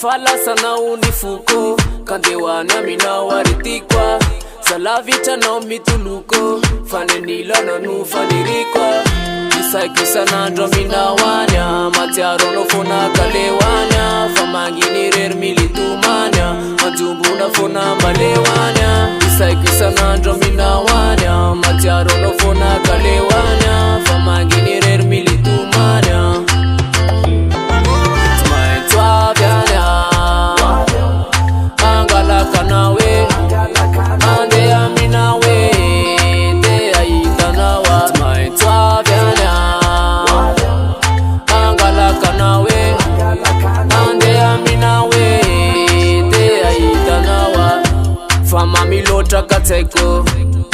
Fala sana unifuko kandewana mina waritikwa salavita na mituluko fanenila na nufanirikwa isaikisa na ndramina wanya matiaro no fona kalewanya famangini rer militumanya majumbu na fona malewanya isaikisa na ndramina wanya matiaro no fona kalewanya famangini rer militumanya Kateko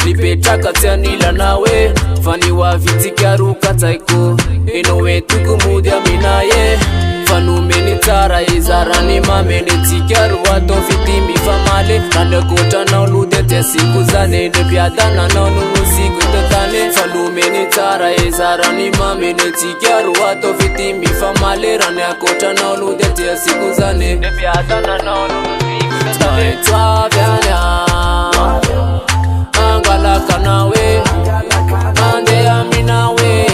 lipeta katyanila nawe fani wa vitikaru kateko inowe tukumudia minaye fanumeni tara izarani mamene tikaru wato fitimi famale nandekota na uludete siku zane nepiadana na unusiku tetane fanumeni tara izarani mamene tikaru wato fitimi famale nandekota na uludete siku zane nepiadana na unusiku tetane twa vyanya kanawe ande aminawe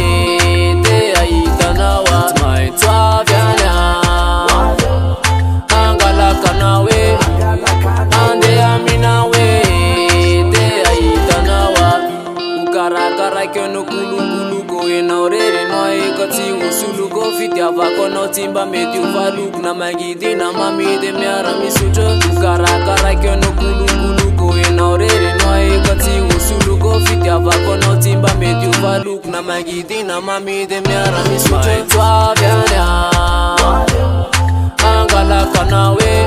te aitanawa maitwa vyanya angala kanawe ande aminawe te aitanawa ukarakara kyono kulukuluko enaorere noe kati usuluko fitya vakono timba metiu valuk na magidi na mamide miara misucho ukarakara kyono kulukuluko enaorere noe kati usuluko fitya vakono timba metiu valuk na magidi na mamide miara misucho twa vyanya angala kanawe